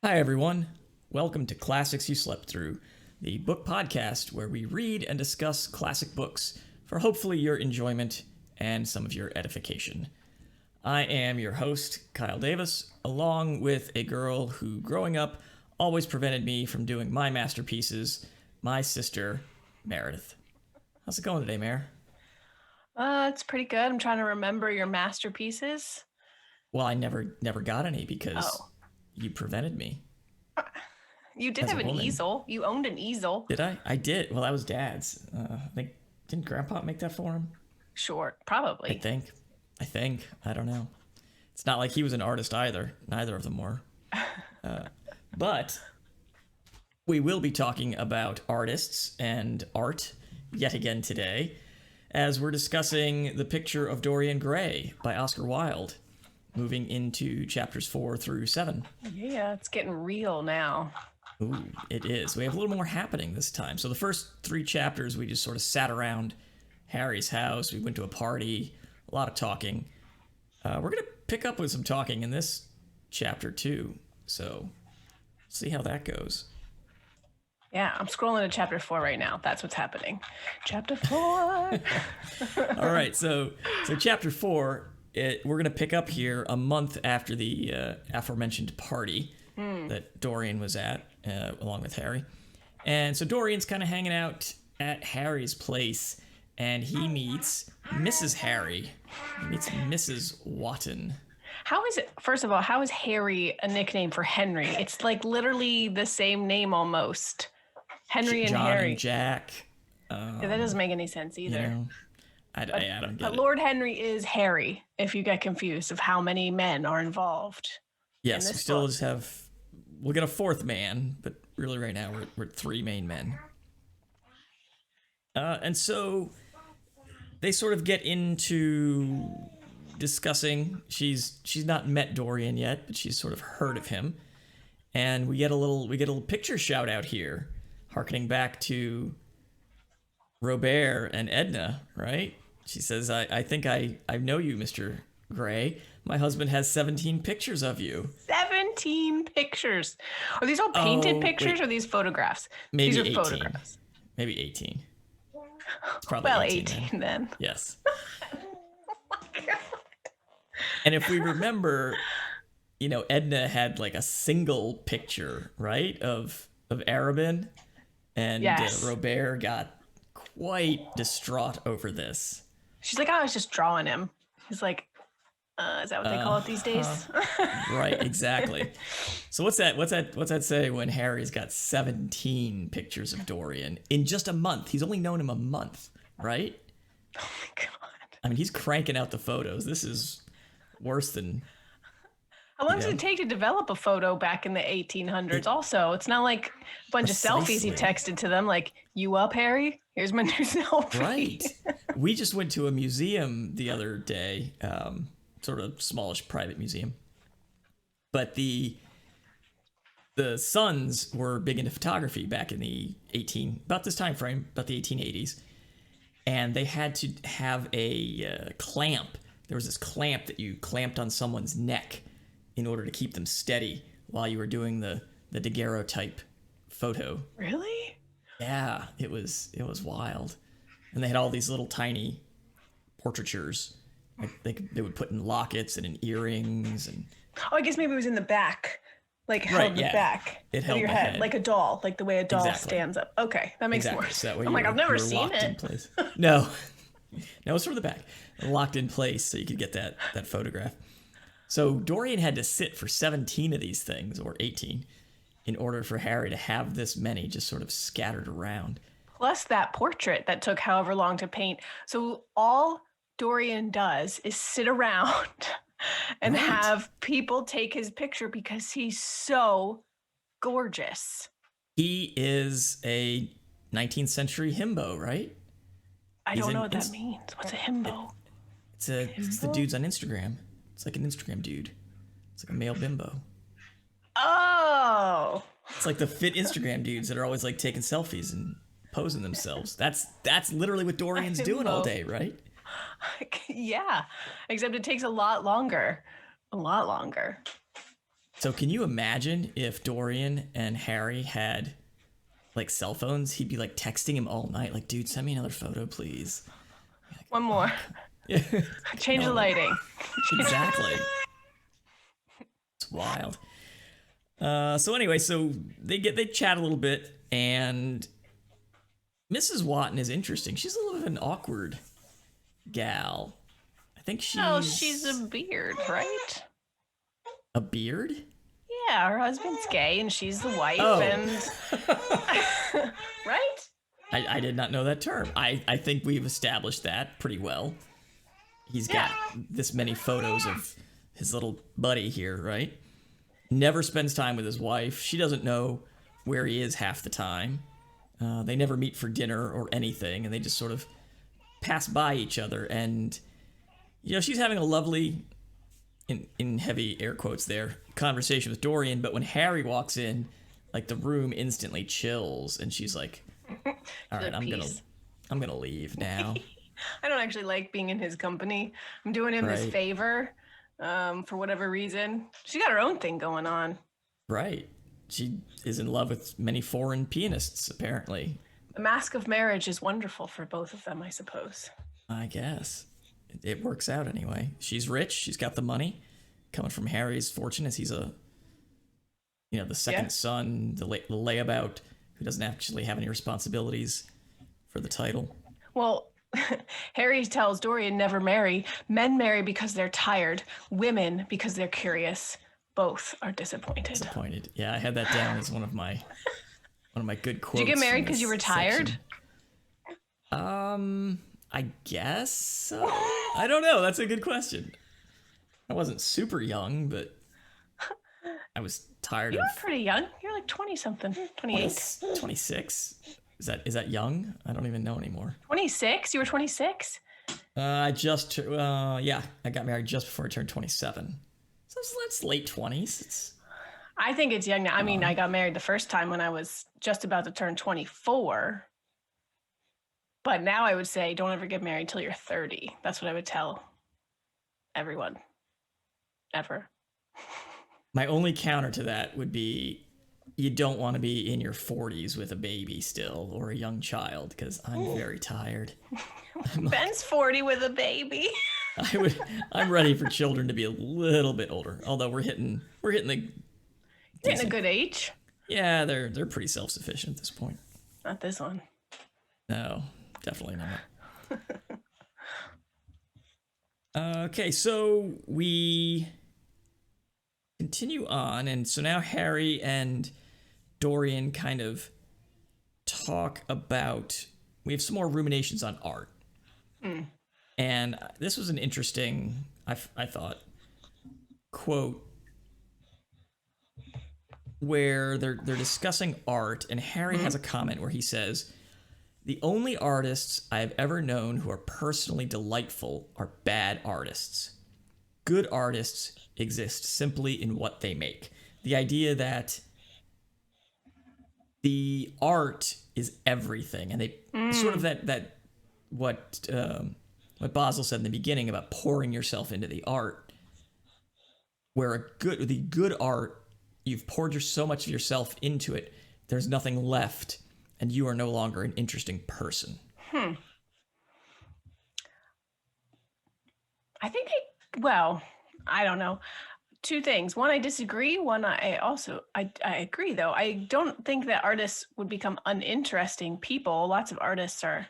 Hi, everyone. Welcome to Classics You Slept Through, the book podcast where we read and discuss classic books for hopefully your enjoyment and some of your edification. I am your host, Kyle Davis, along with a girl who, growing up, always prevented me from doing my masterpieces, my sister, Meredith. How's it going today, Mare? It's pretty good. I'm trying to remember your masterpieces. Well, I never got any because you prevented me. You did have an easel. You owned an easel. Did I? I did. Well, that was Dad's. Didn't Grandpa make that for him? Sure, probably. I think. I don't know. It's not like he was an artist either. Neither of them were. But we will be talking about artists and art yet again today, as we're discussing The Picture of Dorian Gray by Oscar Wilde, moving into chapters 4 through 7. Yeah, it's getting real now. Ooh, it is. We have a little more happening this time. So the first 3 chapters, we just sort of sat around Harry's house. We went to a party, a lot of talking. We're going to pick up with some talking in this chapter too. So see how that goes. Yeah, I'm scrolling to chapter 4 right now. That's what's happening. Chapter 4. All right, so chapter 4, we're going to pick up here a month after the aforementioned party that Dorian was at, along with Harry. And so Dorian's kind of hanging out at Harry's place, and he meets Mrs. Harry. He meets Mrs. Wotton. How is it, first of all, how is Harry a nickname for Henry? It's like literally the same name almost. Henry and John Harry. And Jack. Yeah, that doesn't make any sense either. You know, I don't get but it. Lord Henry is Harry, if you get confused of how many men are involved. Yes, we still just have... We'll get a 4th man, but really right now we're 3 main men. And so they sort of get into discussing. She's not met Dorian yet, but she's sort of heard of him. And we get a little picture shout out here, harkening back to Robert and Edna, right? She says, I think I know you, Mr. Gray. My husband has 17 pictures of you. 17 pictures. Are these all painted pictures or are these photographs? Maybe these are 18. photographs. Maybe 18. Probably Well, 18 then. Yes. And if we remember, Edna had like a single picture, right, of Arabin, and Yes. Robert got quite distraught over this. She's like, I was just drawing him. He's like, is that what they call it these days? Right, exactly. So what's that say when Harry's got 17 pictures of Dorian in just a month? He's only known him a month, right? Oh my God. I mean, he's cranking out the photos. This is worse than... How long does it take to develop a photo back in the 1800s? Also, it's not like a bunch of selfies he texted to them, like, you up, Harry? Here's my new selfie. Right. We just went to a museum the other day, sort of smallish private museum. But the Sons were big into photography back in the about this time frame, about the 1880s. And they had to have a clamp. There was this clamp that you clamped on someone's neck in order to keep them steady while you were doing the daguerreotype photo. Really? Yeah, it was wild. And they had all these little tiny portraitures. Like they would put in lockets and in earrings and... Oh, I guess maybe it was in the back. Like held the back it held of your the head. head. Like a doll. Like the way a doll Exactly. stands up. Okay, that makes more So sense. that way I'm like, I've never seen locked in it. place. No, it's from the back. Locked in place so you could get that photograph. So Dorian had to sit for 17 of these things, or 18, in order for Harry to have this many just sort of scattered around. Plus that portrait that took however long to paint. So all Dorian does is sit around and have people take his picture because he's so gorgeous. He is a 19th century himbo, right? I don't know what that means. What's a himbo? It's the dudes on Instagram. It's like an Instagram dude. It's like a male bimbo. Oh. It's like the fit Instagram dudes that are always like taking selfies and posing themselves. That's literally what Dorian's doing all day, right? Yeah, except it takes a lot longer. A lot longer. So can you imagine if Dorian and Harry had like cell phones? He'd be like texting him all night, like, dude, send me another photo, please. One more. Yeah. Change the lighting. Exactly. It's wild. So anyway, so they chat a little bit, and Mrs. Watton is interesting. She's a little bit of an awkward gal. I think she's a beard, right? A beard? Yeah, her husband's gay and she's the wife, and right? I did not know that term. I think we've established that pretty well. He's got this many photos of his little buddy here, right? Never spends time with his wife. She doesn't know where he is half the time. They never meet for dinner or anything, and they just sort of pass by each other. And, you know, she's having a lovely, in heavy air quotes there, conversation with Dorian, but when Harry walks in, like, the room instantly chills, and she's like, all right, I'm gonna leave now. I don't actually like being in his company. I'm doing him this favor for whatever reason. She got her own thing going on. Right. She is in love with many foreign pianists, apparently. The mask of marriage is wonderful for both of them, I suppose. I guess. It works out anyway. She's rich. She's got the money coming from Harry's fortune, as he's the second son, the layabout who doesn't actually have any responsibilities for the title. Well, Harry tells Dorian never marry. Men marry because they're tired. Women because they're curious. Both are disappointed. Yeah, I had that down as one of my good quotes. Did you get married because you were tired? I guess so. I don't know. That's a good question. I wasn't super young, but I was tired. You were pretty young. You're like 20-something, 28. 26. Is that young? I don't even know anymore. 26? You were 26? I got married just before I turned 27. So that's late 20s. I think it's young now. I mean, I got married the first time when I was just about to turn 24. But now I would say don't ever get married till you're 30. That's what I would tell everyone. Ever. My only counter to that would be you don't want to be in your 40s with a baby still or a young child, because I'm very tired. Ben's 40 with a baby. I'm ready for children to be a little bit older. Although we're hitting the a good age. Yeah, they're pretty self-sufficient at this point. Not this one. No, definitely not. Okay, so we continue on, and so now Harry and Dorian kind of talk about, we have some more ruminations on art. And this was an interesting, I thought, quote where they're discussing art, and Harry has a comment where he says, "The only artists I have ever known who are personally delightful are bad artists. Good artists exist simply in what they make." The idea that the art is everything, and they sort of that what Basil said in the beginning about pouring yourself into the art, where the good art, you've poured so much of yourself into it, there's nothing left, and you are no longer an interesting person. I don't know. Two things. One, I disagree. One, I agree, though. I don't think that artists would become uninteresting people. Lots of artists are,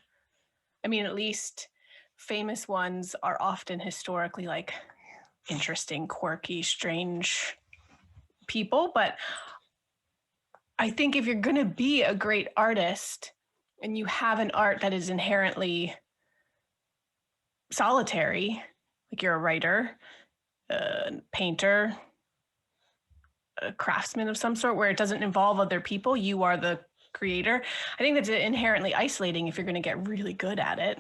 at least famous ones are often historically like interesting, quirky, strange people. But I think if you're going to be a great artist and you have an art that is inherently solitary, like you're a writer, a painter, a craftsman of some sort, where it doesn't involve other people, you are the creator, I think that's inherently isolating if you're going to get really good at it.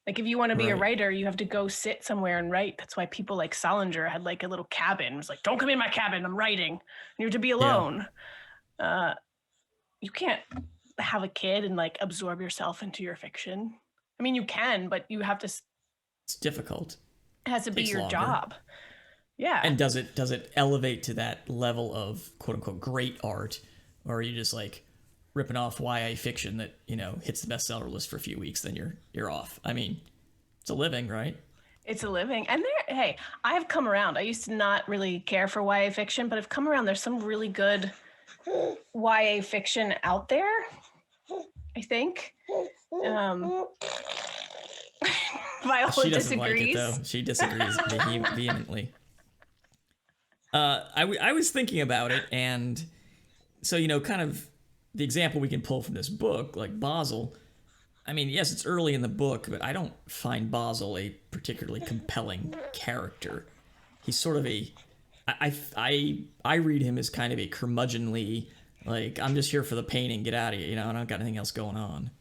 Like if you want to be a writer, you have to go sit somewhere and write. That's why people like Salinger had like a little cabin. It was like, don't come in my cabin, I'm writing. And you have to be alone. You can't have a kid and like absorb yourself into your fiction. You can, but you have to. It's difficult. It has to be your job. Yeah. And does it elevate to that level of quote unquote great art, or are you just like ripping off YA fiction that hits the bestseller list for a few weeks, then you're off? I mean, it's a living, right? It's a living. And hey, I've come around. I used to not really care for YA fiction, but I've come around. There's some really good YA fiction out there, I think. Viola She doesn't like it disagrees. though. She disagrees vehemently. I was thinking about it, and so kind of the example we can pull from this book, like Basil. I mean, yes, it's early in the book, but I don't find Basil a particularly compelling character. He's sort of I read him as kind of a curmudgeonly, like, I'm just here for the painting, get out of here, I don't got anything else going on,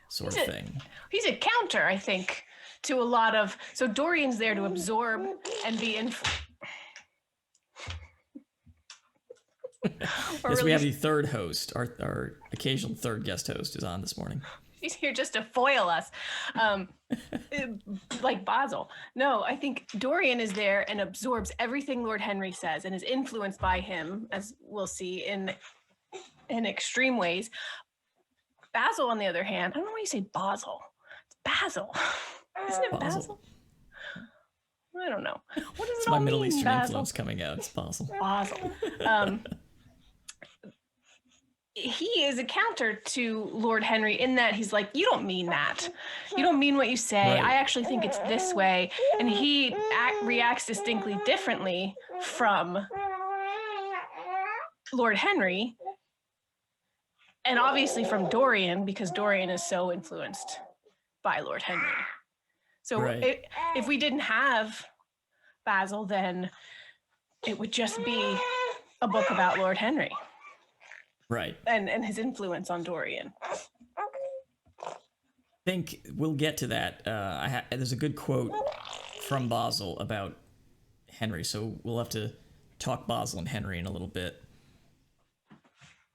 sort of thing. He's a counter, I think, to a lot of. So Dorian's there to absorb and be Yes, we have the third host. Our occasional third guest host is on this morning. He's here just to foil us, like Basil. No, I think Dorian is there and absorbs everything Lord Henry says and is influenced by him, as we'll see in extreme ways. Basil, on the other hand, I don't know why you say Basil. It's Basil. Isn't it Basil? I don't know. What does it's it my all Middle mean, Eastern Basil? influence coming out. It's Basil. Basil. He is a counter to Lord Henry in that he's like, you don't mean that. You don't mean what you say. Right. I actually think it's this way. And he reacts distinctly differently from Lord Henry. And obviously from Dorian, because Dorian is so influenced by Lord Henry. So right. if we didn't have Basil, then it would just be a book about Lord Henry. Right. And his influence on Dorian. I think we'll get to that. There's a good quote from Basil about Henry, so we'll have to talk Basil and Henry in a little bit.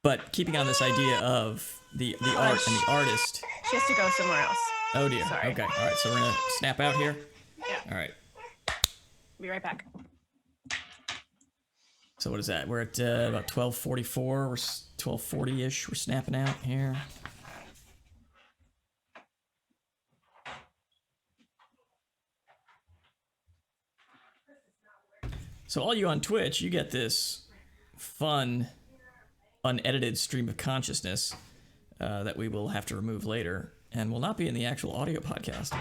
But keeping on this idea of the art and the artist. She has to go somewhere else. Oh dear. Sorry. Okay. All right. So we're gonna snap out here. Yeah. All right. Be right back. So what is that? We're at about 12:44. We're 12:40-ish. We're snapping out here. So all you on Twitch, you get this fun, unedited stream of consciousness that we will have to remove later, and will not be in the actual audio podcast.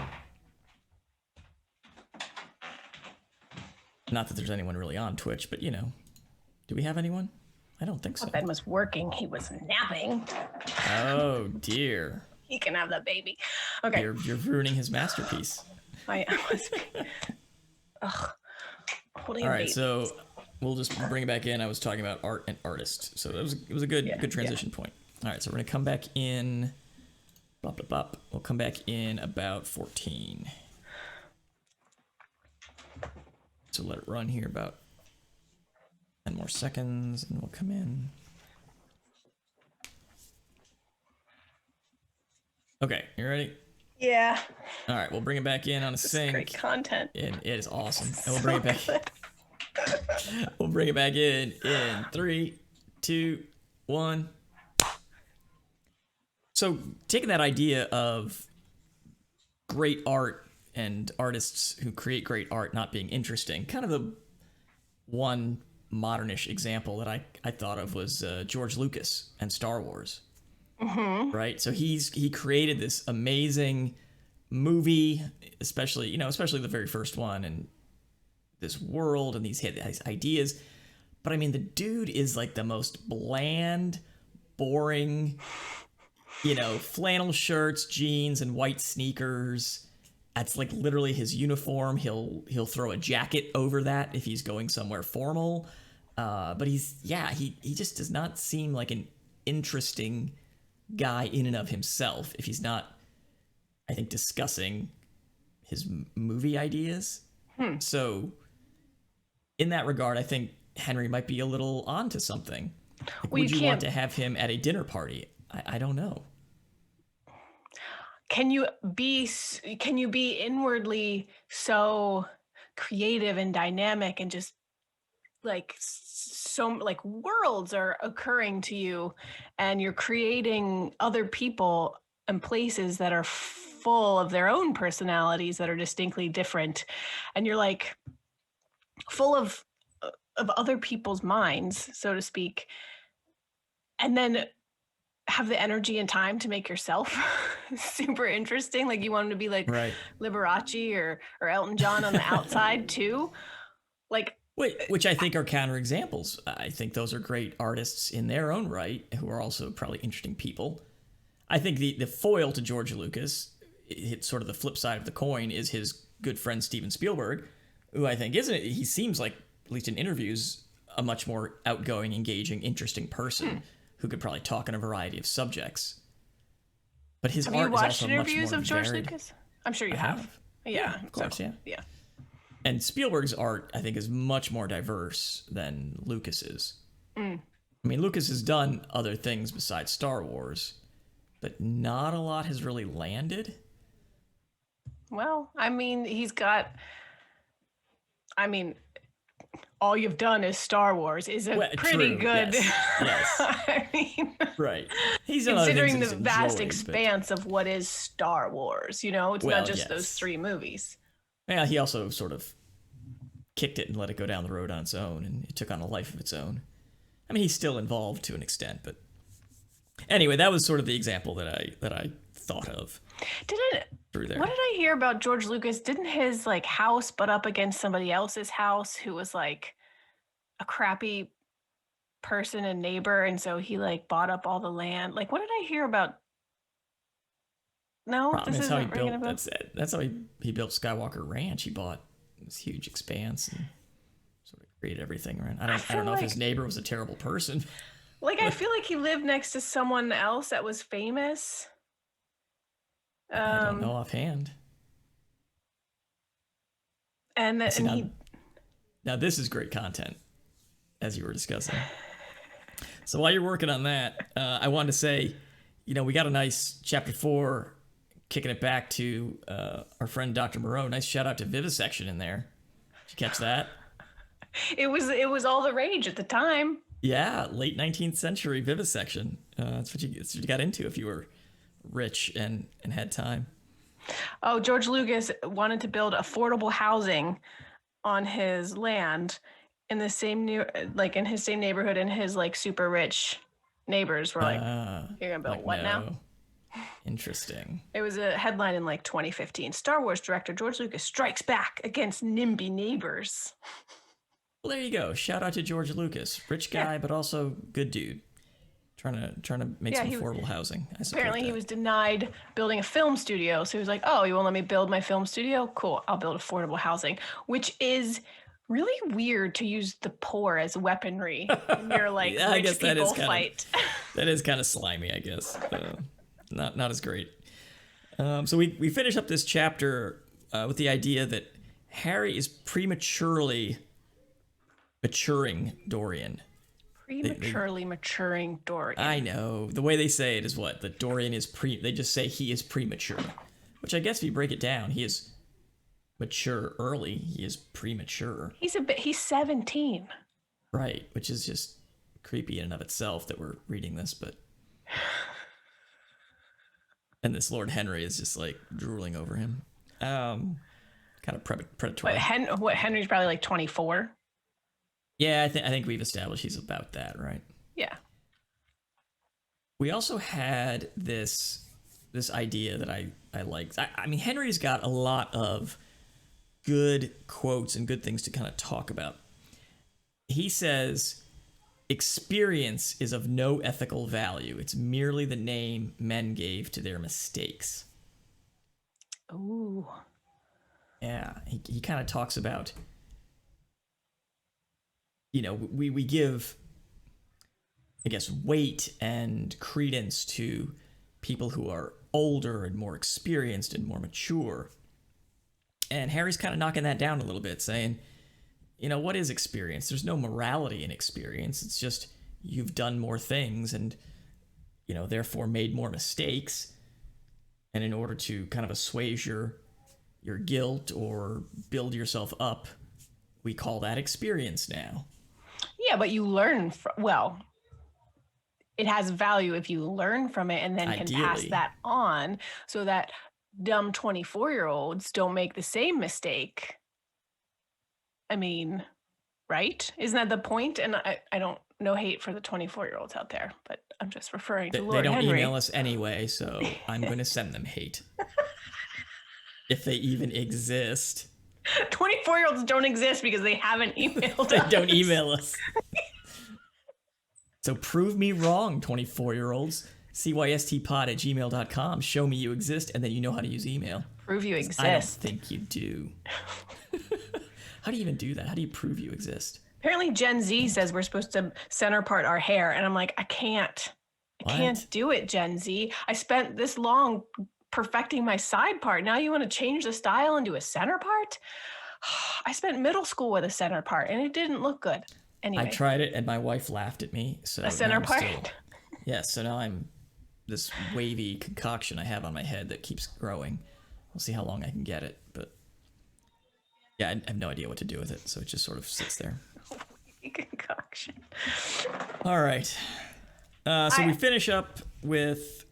Not that there's anyone really on Twitch, but do we have anyone? I don't think so. Ben was working. He was napping. Oh dear. He can have the baby. Okay. You're ruining his masterpiece. I was. Ugh. Holding All a right, baby. so we'll just bring it back in. I was talking about art and artist, so it was a good transition point. All right, so we're gonna come back in. Bop, bop, bop. We'll come back in about 14. So let it run here about 10 more seconds, and we'll come in. Okay, you ready? Yeah. All right, we'll bring it back in on a sync. Great content. And it is awesome. And we'll bring it back. We'll bring it back in 3, 2, 1. So taking that idea of great art and artists who create great art not being interesting, kind of the one modernish example that I thought of was George Lucas and Star Wars. Mm-hmm. Right? So he created this amazing movie, especially the very first one, and this world and these ideas. But I mean, the dude is like the most bland, boring, flannel shirts, jeans, and white sneakers. That's like literally his uniform. He'll throw a jacket over that if he's going somewhere formal. But he just does not seem like an interesting guy in and of himself if he's not, I think, discussing his movie ideas. So in that regard, I think Henry might be a little onto something. Like, would you want to have him at a dinner party? I don't know. Can you be inwardly so creative and dynamic and just like so like worlds are occurring to you, and you're creating other people and places that are full of their own personalities that are distinctly different, and you're like full of other people's minds, so to speak, and then have the energy and time to make yourself super interesting. Like you want him to be like Right. Liberace or Elton John on the outside too. Like Which I think are counterexamples. I think those are great artists in their own right, who are also probably interesting people. I think the foil to George Lucas, it's sort of the flip side of the coin, is his good friend Steven Spielberg, who I think isn't. He seems like, at least in interviews, a much more outgoing, engaging, interesting person who could probably talk on a variety of subjects. But his have art you watched is also interviews much more of George varied. Lucas? I'm sure you I have. have. Yeah, Of course, yeah. Yeah. And Spielberg's art, I think, is much more diverse than Lucas's. I mean, Lucas has done other things besides Star Wars, but not a lot has really landed. Well, I mean, all you've done is Star Wars is a pretty True, good. Yes. I mean, Right. He's done other considering things the he's vast enjoyed, expanse of what is Star Wars, it's Well, not just yes. those 3 movies. Yeah, he also sort of kicked it and let it go down the road on its own, and it took on a life of its own. I mean, he's still involved to an extent, but anyway, that was sort of the example that I thought of through there. What did I hear about George Lucas? Didn't his like house butt up against somebody else's house who was like a crappy person and neighbor, and so he like bought up all the land? Like, what did I hear about? No, Problem this is how he isn't ringing a built. bell. That's how he built Skywalker Ranch. He bought this huge expanse and sort of created everything around. I don't know if his neighbor was a terrible person. Like, I feel like he lived next to someone else that was famous. I don't know offhand. And now this is great content, as you were discussing. So while you're working on that, I wanted to say, we got a nice chapter 4, kicking it back to our friend Dr. Moreau. Nice shout out to Vivisection in there. Did you catch that? it was all the rage at the time. Yeah, late 19th century Vivisection. That's what you got into if you were rich and had time. Oh, George Lucas wanted to build affordable housing on his land in the same in his same neighborhood, and his like super rich neighbors were like, "You're gonna build what now?" Interesting. It was a headline in like 2015. Star Wars director George Lucas strikes back against NIMBY neighbors. Well, there you go. Shout out to George Lucas, rich guy, but also good dude. Trying to make some affordable housing. Apparently, he was denied building a film studio, so he was like, "Oh, you won't let me build my film studio? Cool, I'll build affordable housing," which is really weird to use the poor as weaponry when you're like yeah, rich people fight. That is kind of slimy, I guess. Not as great. So we finish up this chapter with the idea that Harry is prematurely maturing Dorian. Prematurely maturing Dorian. I know. The way they say it is what? That Dorian is they just say he is premature. Which I guess if you break it down, he is mature early. He is premature. He's 17. Right, which is just creepy in and of itself that we're reading this, but and this Lord Henry is just like drooling over him. Kind of predatory. Henry's probably like 24. Yeah, I think we've established he's about that, right? Yeah. We also had this idea that I liked. I mean, Henry's got a lot of good quotes and good things to kind of talk about. He says, "Experience is of no ethical value. It's merely the name men gave to their mistakes." Ooh. Yeah, he kind of talks about, we give, I guess, weight and credence to people who are older and more experienced and more mature. And Harry's kind of knocking that down a little bit, saying, what is experience? There's no morality in experience. It's just you've done more things and, therefore made more mistakes. And in order to kind of assuage your guilt or build yourself up, we call that experience now. Yeah, but you learn well, it has value if you learn from it and then can pass Ideally. that on so that dumb 24-year-olds don't make the same mistake. I mean, right? Isn't that the point? And I don't no hate for the 24-year-olds out there, but I'm just referring to They Lord don't Henry. email us anyway, so I'm going to send them hate. If they even exist. 24-year-olds don't exist because they haven't emailed They us. don't email us. So prove me wrong, 24-year-olds. cystpod@gmail.com. Show me you exist, and then you know how to use email. Prove you exist. I don't think you do. How do you even do that? How do you prove you exist? Apparently Gen Z says we're supposed to center part our hair, and I'm like, I can't do it, Gen Z. I spent this long perfecting my side part. Now you want to change the style and do a center part? I spent middle school with a center part, and it didn't look good. Anyway, I tried it, and my wife laughed at me. So a center now part. Yeah, so now I'm this wavy concoction I have on my head that keeps growing. We'll see how long I can get it, but yeah, I have no idea what to do with it, so it just sort of sits there. Concoction. All right. So we finish up with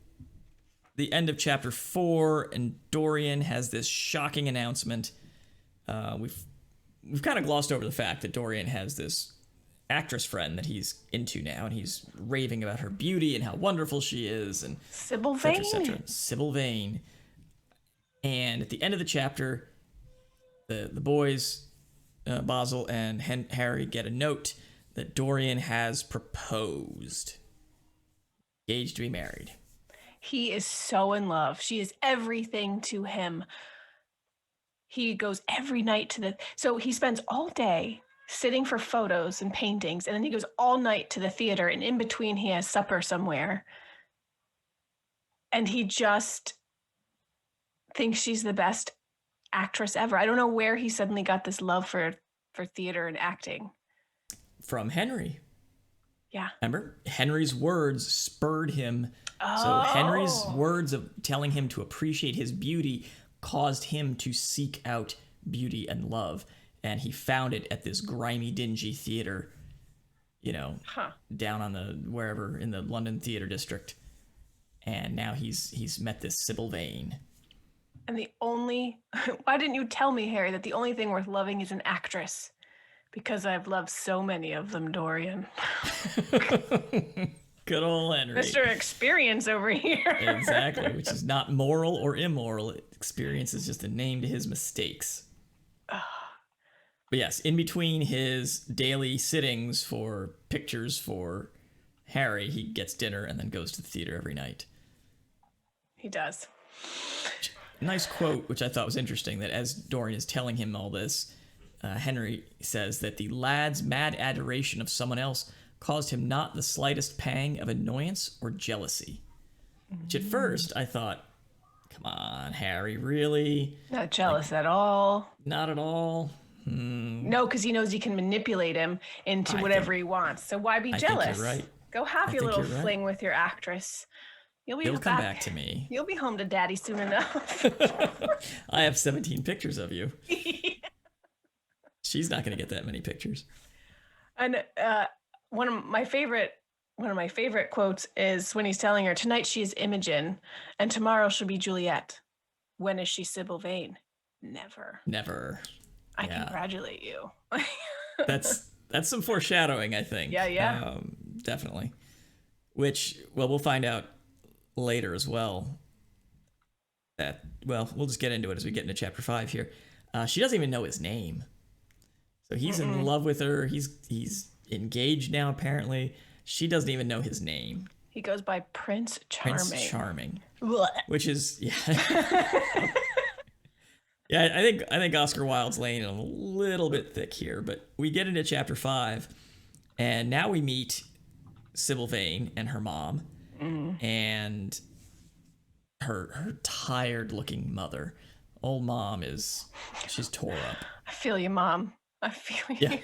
the end of chapter 4, and Dorian has this shocking announcement. We've kind of glossed over the fact that Dorian has this actress friend that he's into now, and he's raving about her beauty and how wonderful she is, and Sybil et cetera, Vane. et cetera. Sybil Vane. And at the end of the chapter, the boys, Basil and Harry, get a note that Dorian has proposed. Engaged to be married. He is so in love. She is everything to him. He goes every night so he spends all day sitting for photos and paintings, and then he goes all night to the theater, and in between he has supper somewhere. And he just thinks she's the best actress ever. I don't know where he suddenly got this love for theater and acting. From Henry. Yeah. Remember? Henry's words spurred him. So Henry's words of telling him to appreciate his beauty caused him to seek out beauty and love. And he found it at this grimy, dingy theater, down on the wherever in the London theater district. And now he's met this Sybil Vane. And why didn't you tell me, Harry, that the only thing worth loving is an actress? Because I've loved so many of them, Dorian. Good old Henry. Mr. Experience over here. Exactly, which is not moral or immoral. Experience is just a name to his mistakes. But yes, in between his daily sittings for pictures for Harry, he gets dinner and then goes to the theater every night. He does. Nice quote, which I thought was interesting, that as Dorian is telling him all this, Henry says that the lad's mad adoration of someone else caused him not the slightest pang of annoyance or jealousy. Which at first I thought, come on, Harry, really? Not jealous at all. Not at all. No, because he knows he can manipulate him into whatever he wants. So why be jealous? I think you're right. Go have your little fling with your actress. He'll come back to me. You'll be home to daddy soon enough. I have 17 pictures of you. She's not going to get that many pictures. And one of my favorite quotes is when he's telling her, tonight she is Imogen and tomorrow she'll be Juliet. When is she Sybil Vane? Never. I congratulate you. That's some foreshadowing, I think. Yeah. Definitely. Which, we'll find out later as well. We'll just get into it as we get into chapter 5 here. She doesn't even know his name. So he's in love with her. He's engaged now, apparently. She doesn't even know his name. He goes by Prince Charming. Prince Charming. Blech. Which is, yeah, I think Oscar Wilde's laying a little bit thick here, but we get into chapter 5, and now we meet Sybil Vane and her mom, and her tired-looking mother. Old mom she's tore up. I feel you, Mom. I feel you.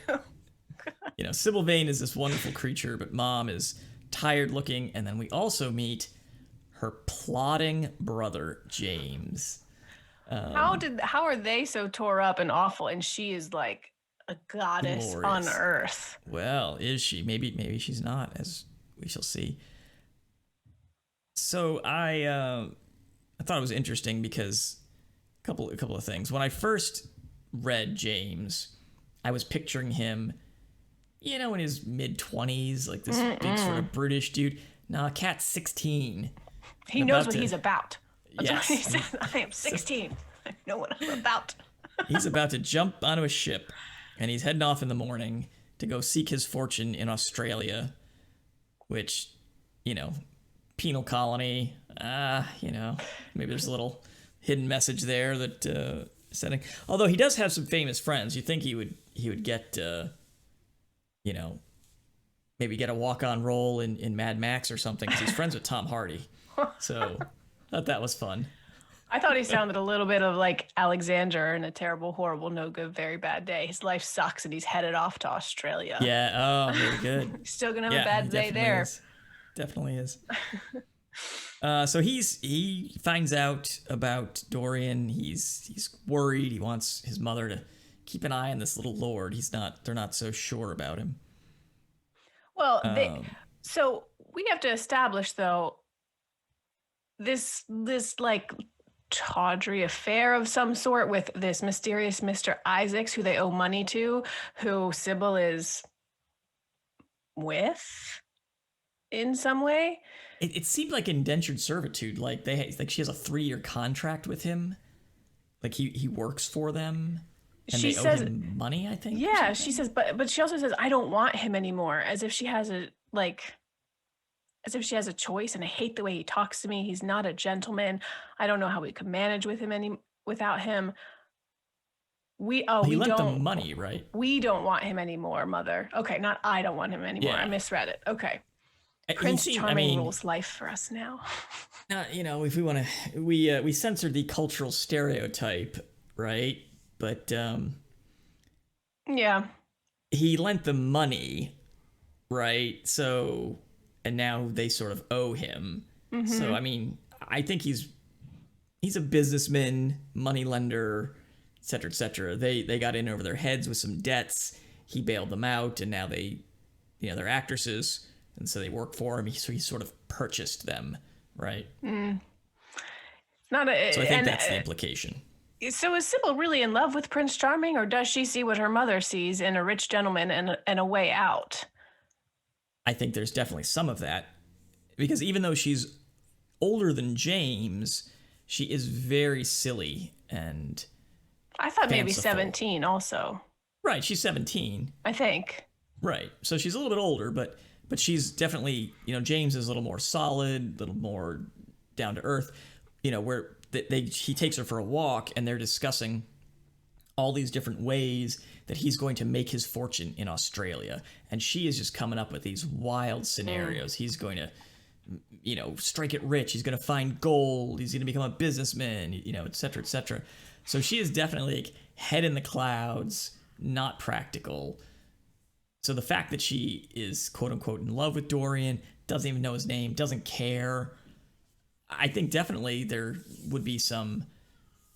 Sybil Vane is this wonderful creature, but mom is tired-looking, and then we also meet her plotting brother, James. How are they so tore up and awful, and she is like a goddess on Glorious. earth. Well, is she? Maybe she's not, as we shall see. So I thought it was interesting because a couple of things. When I first read James, I was picturing him, in his mid-20s, like this big sort of brutish dude. Nah, Cat's 16. He knows what he's about. That's Yes. what he says. I am 16. I know what I'm about. He's about to jump onto a ship, and he's heading off in the morning to go seek his fortune in Australia, which, penal colony. Maybe there's a little hidden message there that setting. Although he does have some famous friends, you think he would get, maybe get a walk-on role in Mad Max or something, because he's friends with Tom Hardy. So I thought that was fun. I thought he sounded a little bit of like Alexander in A Terrible, Horrible, No Good, Very Bad Day. His life sucks and he's headed off to Australia. Yeah. Oh, very good. He's still gonna have a bad day there. Definitely is. So he finds out about Dorian. He's worried. He wants his mother to keep an eye on this little lord. They're not so sure about him. Well, so we have to establish though this like tawdry affair of some sort with this mysterious Mr. Isaacs, who they owe money to, who Sybil is with in some way. It seemed like indentured servitude. Like she has a 3-year contract with him. Like he works for them, and they owe him money, I think. Yeah, she says, but she also says, I don't want him anymore, as if she has a choice. And I hate the way he talks to me. He's not a gentleman. I don't know how we could manage with him without him. He lent them money, right? We don't want him anymore, Mother. Okay, not I don't want him anymore. Yeah. I misread it. Okay. Prince Charming rules life for us now. If we want to, we censored the cultural stereotype, right? But yeah, he lent them money, right? So, and now they sort of owe him. Mm-hmm. So I think he's a businessman, moneylender, et cetera, et cetera. They got in over their heads with some debts. He bailed them out, and now they're actresses. And so they work for him. So he sort of purchased them, right? Mm. So I think that's the implication. So is Sybil really in love with Prince Charming, or does she see what her mother sees in a rich gentleman and a way out? I think there's definitely some of that. Because even though she's older than James, she is very silly and I thought maybe fanciful. 17 also. Right, she's 17. I think. Right, so she's a little bit older, but she's definitely, James is a little more solid, a little more down to earth, where he takes her for a walk and they're discussing all these different ways that he's going to make his fortune in Australia. And she is just coming up with these wild scenarios. He's going to, strike it rich. He's going to find gold. He's going to become a businessman, et cetera, et cetera. So she is definitely like head in the clouds, not practical. So the fact that she is, quote unquote, in love with Dorian, doesn't even know his name, doesn't care, I think definitely there would be some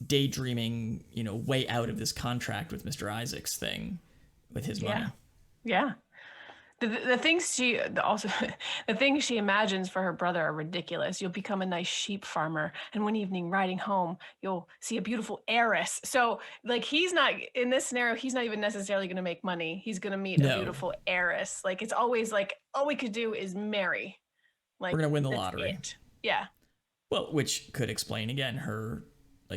daydreaming, way out of this contract with Mr. Isaacs thing with his money. Yeah. The things the things she imagines for her brother are ridiculous. You'll become a nice sheep farmer, and one evening riding home, you'll see a beautiful heiress. So like he's not in this scenario, he's not even necessarily going to make money. He's going to meet a beautiful heiress. Like it's always like all we could do is marry. Like we're going to win the lottery. Yeah. Well, which could explain again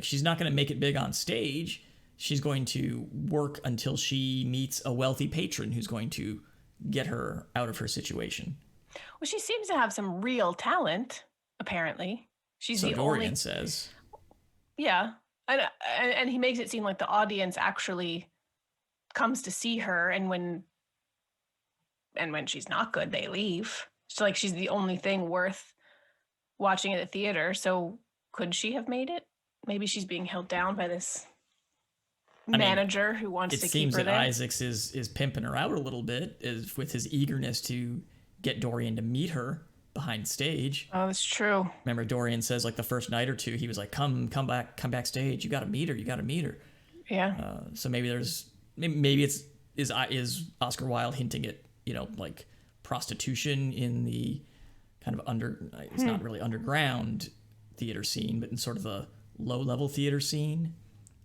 she's not going to make it big on stage. She's going to work until she meets a wealthy patron who's going to get her out of her situation. Well, she seems to have some real talent, apparently. She's so the Dorian only... says. Yeah. And he makes it seem like the audience actually comes to see her, and when she's not good, they leave. So like she's the only thing worth watching at the theater. So could she have made it? Maybe she's being held down by this manager who wants to keep her there. It seems that Isaacs is pimping her out a little bit with his eagerness to get Dorian to meet her behind stage. Oh, that's true. Remember, Dorian says like the first night or two, he was like, come backstage. You got to meet her. You got to meet her. Yeah. So maybe it's is Oscar Wilde hinting at, like prostitution in the kind of it's not really underground theater scene, but in sort of the low-level theater scene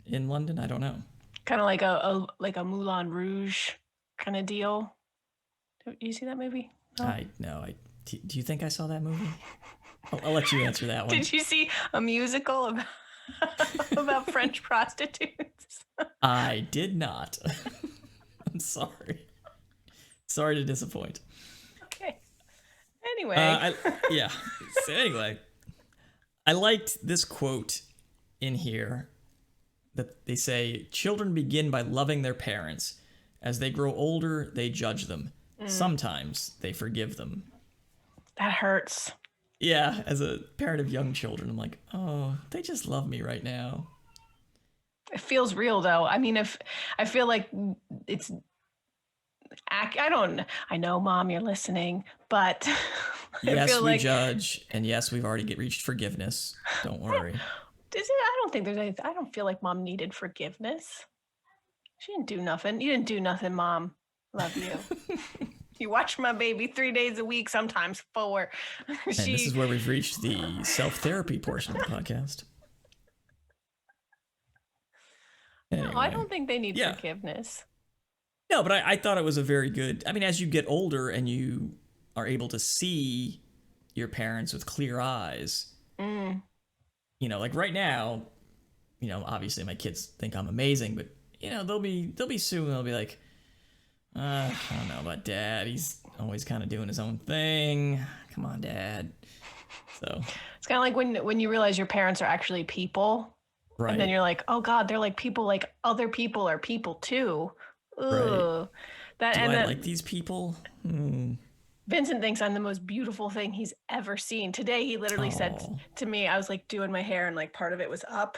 in London? I don't know. Kind of like a Moulin Rouge kind of deal. Do you see that movie? No. Do you think I saw that movie? I'll let you answer that one. Did you see a musical about, about French prostitutes? I did not. I'm sorry. Sorry to disappoint. Okay. Anyway. So anyway, I liked this quote in here that they say, children begin by loving their parents. As they grow older, they judge them. Sometimes they forgive them. That hurts. Yeah, as a parent of young children, I'm like, oh, they just love me right now. It feels real, though. I mean, I feel like it's... I know, Mom, you're listening, but... Yes, we judge, and yes, we've already reached forgiveness. Don't worry. I don't think there's anything... I don't feel like Mom needed forgiveness. She didn't do nothing. You didn't do nothing, Mom. Love you. You watch my baby 3 days a week, sometimes 4. And this is where we've reached the self-therapy portion of the podcast. Anyway. No, I don't think they need forgiveness. No, but I thought it was a very good... I mean, as you get older and you are able to see your parents with clear eyes, like right now, obviously my kids think I'm amazing, but, they'll be soon, they'll be like, I don't know about Dad. He's always kind of doing his own thing. Come on, Dad. So it's kind of like when you realize your parents are actually people, right? And then you're like, oh God, they're like people. Like other people are people too. Ugh. Right. I like these people? Vincent thinks I'm the most beautiful thing he's ever seen. Today, he literally said to me, I was like doing my hair and like part of it was up,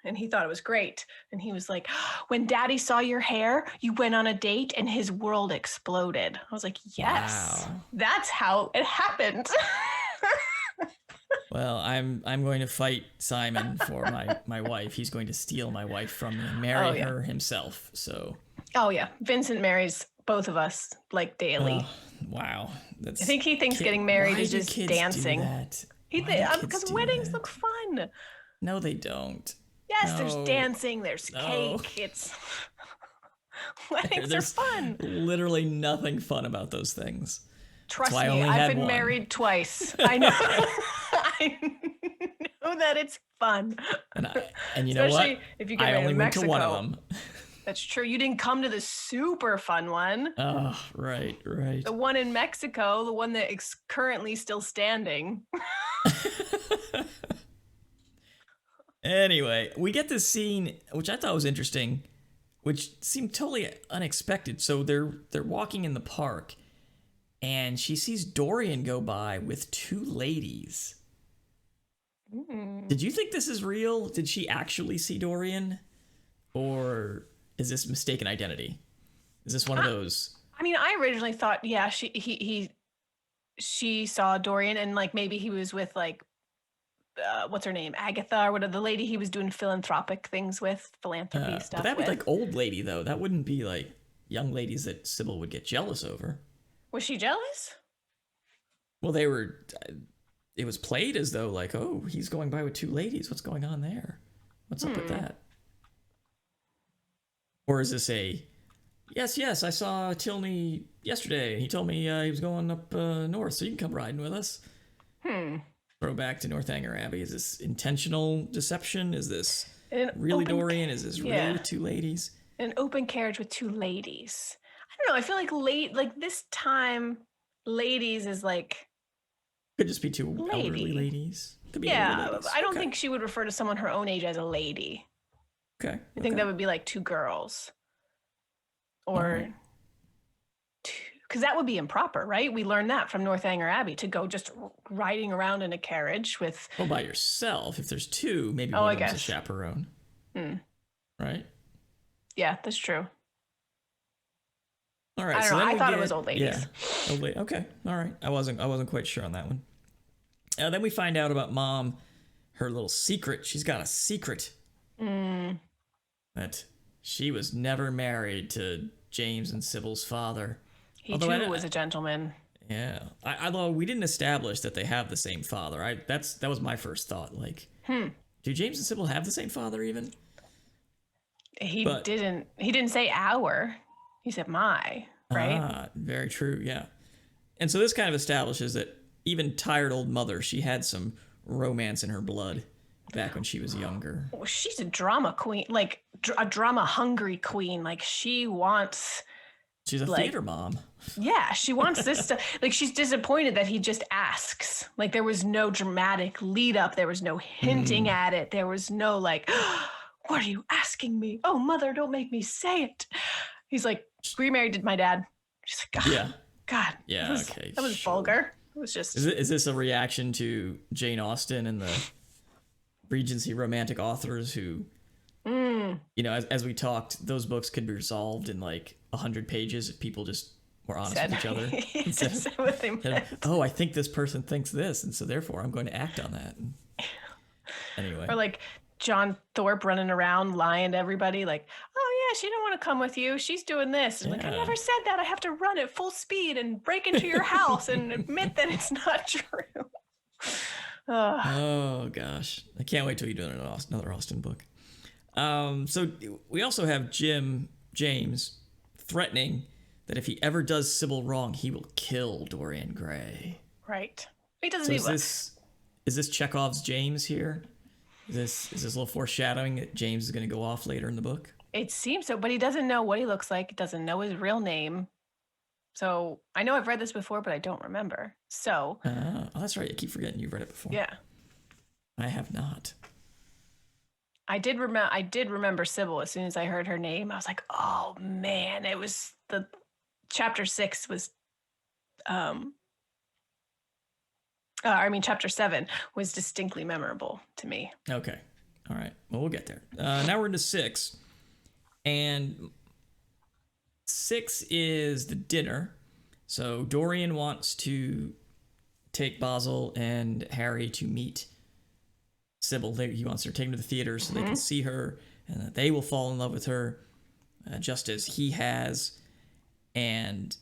and he thought it was great. And he was like, when Daddy saw your hair, you went on a date and his world exploded. I was like, yes, That's how it happened. Well, I'm going to fight Simon for my wife. He's going to steal my wife from me and marry her himself. So. Oh yeah, Vincent marries both of us like daily. Wow. I think he thinks getting married is just dancing. Because weddings look fun. No, they don't. Yes, there's dancing, there's cake. It's weddings are fun. Literally nothing fun about those things. Trust me, I've been married twice. I know. I know that it's fun. And you know what? If you get married in Mexico. I only went to one of them. That's true. You didn't come to the super fun one. Oh, right. The one in Mexico, the one that is currently still standing. Anyway, we get this scene, which I thought was interesting, which seemed totally unexpected. So they're walking in the park, and she sees Dorian go by with 2 ladies. Did you think this is real? Did she actually see Dorian? Or is this mistaken identity? Is this one of those? I mean, I originally thought, she saw Dorian and like maybe he was with like, what's her name? Agatha or whatever, the lady he was doing philanthropic things with, philanthropy stuff. But that was like old lady though. That wouldn't be like young ladies that Sybil would get jealous over. Was she jealous? Well, it was played as though like, oh, he's going by with 2 ladies. What's going on there? What's up with that? Or is this yes, I saw Tilney yesterday. He told me he was going up north, so you can come riding with us. Throwback to Northanger Abbey. Is this intentional deception? Is this really Dorian? Is this really with 2 ladies? An open carriage with 2 ladies. I don't know. I feel like this time, ladies is like... Could just be 2 elderly ladies. Could be elderly ladies. I don't think she would refer to someone her own age as a lady. Okay. I think that would be like 2 girls. Or... Because that would be improper, right? We learned that from Northanger Abbey, to go just riding around in a carriage with... Well, by yourself. If there's 2, maybe one of them's a chaperone. Right? Yeah, that's true. All right. I don't know. I thought it was old ladies. Yeah. Old lady. Okay. All right. I wasn't quite sure on that one. Then we find out about Mom, her little secret. She's got a secret. That she was never married to James and Sybil's father. He Although too was a gentleman. Yeah. Although we didn't establish that they have the same father. That was my first thought. Like, do James and Sybil have the same father even? He didn't say our. He said my, right? Ah, very true. Yeah. And so this kind of establishes that even tired old mother, she had some romance in her blood back when she was younger. Well, she's a drama queen, like a drama hungry queen. Like she wants. She's a theater mom. Yeah, she wants this stuff. Like she's disappointed that he just asks. Like there was no dramatic lead up. There was no hinting at it. There was no like, what are you asking me? Oh, mother, don't make me say it. He's like, remarried to my dad. She's like, God, yeah. God. Yeah, okay. That was vulgar. It was just. Is this a reaction to Jane Austen and the Regency romantic authors who, you know, as we talked, those books could be resolved in like 100 pages if people just were honest with each other. Said what they meant. Oh, I think this person thinks this, and so therefore I'm going to act on that. Anyway. Or like John Thorpe running around lying to everybody like, oh yeah, she didn't want to come with you. She's doing this. And like, I never said that. I have to run at full speed and break into your house and admit that it's not true. Oh gosh, I can't wait till you do another Austen book. So we also have James threatening that if he ever does Sybil wrong, he will kill Dorian Gray. Right. He doesn't So is this Chekhov's James here? Is this a little foreshadowing that James is going to go off later in the book? It seems so, but he doesn't know what he looks like. Doesn't know his real name. So I know I've read this before, but I don't remember. So. Oh, that's right. I keep forgetting you've read it before. Yeah. I have not. I did remember Sybil as soon as I heard her name. I was like, oh man, it was the chapter 6 was chapter 7 was distinctly memorable to me. Okay. All right. Well, we'll get there. Now we're into 6. And 6 is the dinner. So Dorian wants to take Basil and Harry to meet Sybil. He wants her to take them to the theater so they can see her and that they will fall in love with her just as he has. And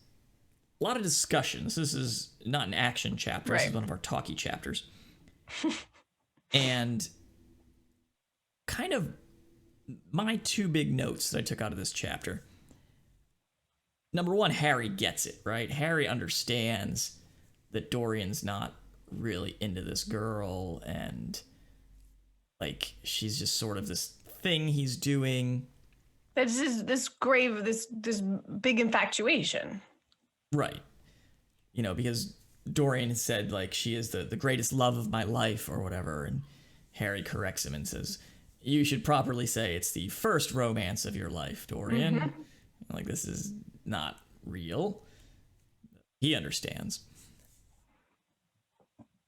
a lot of discussions. This is not an action chapter. Right. This is one of our talky chapters. And kind of my 2 big notes that I took out of this chapter. Number 1, Harry gets it, right? Harry understands that Dorian's not really into this girl and like she's just sort of this thing he's doing. This is this big infatuation. Right. You know, because Dorian has said like she is the greatest love of my life or whatever, and Harry corrects him and says, you should properly say it's the first romance of your life, Dorian. Like this is not real. He understands.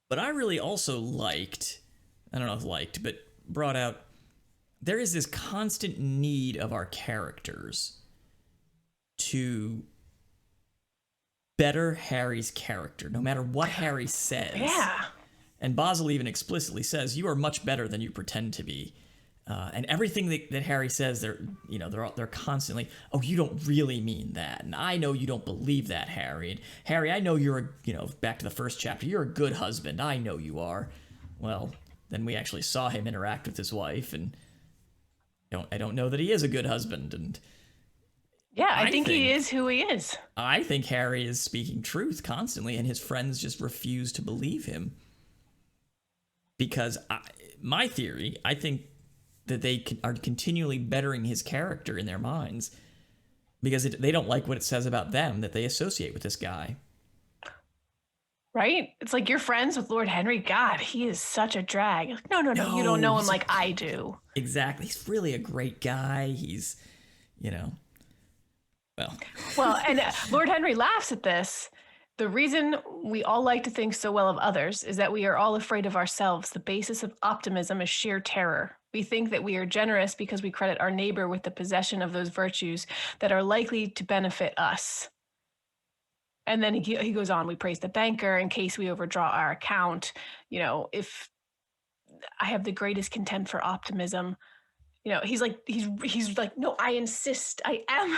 But I really also liked, I don't know if liked, but brought out, there is this constant need of our characters to better Harry's character, no matter what Harry says. Yeah. And Basil even explicitly says, you are much better than you pretend to be. And everything that Harry says, they're constantly, oh, you don't really mean that. And I know you don't believe that, Harry. And Harry, I know you're back to the first chapter, you're a good husband. I know you are. Well, then we actually saw him interact with his wife, and I don't know that he is a good husband. And yeah, I think he is who he is. I think Harry is speaking truth constantly, and his friends just refuse to believe him. Because my theory, I think that they are continually bettering his character in their minds because they don't like what it says about them that they associate with this guy. Right? It's like you're friends with Lord Henry. God, he is such a drag. Like, no, you don't know him like I do. Exactly. He's really a great guy. He's, Well, and Lord Henry laughs at this. The reason we all like to think so well of others is that we are all afraid of ourselves. The basis of optimism is sheer terror. We think that we are generous because we credit our neighbor with the possession of those virtues that are likely to benefit us. And then he goes on, we praise the banker in case we overdraw our account. If I have the greatest contempt for optimism, he's like, no, I insist, I am.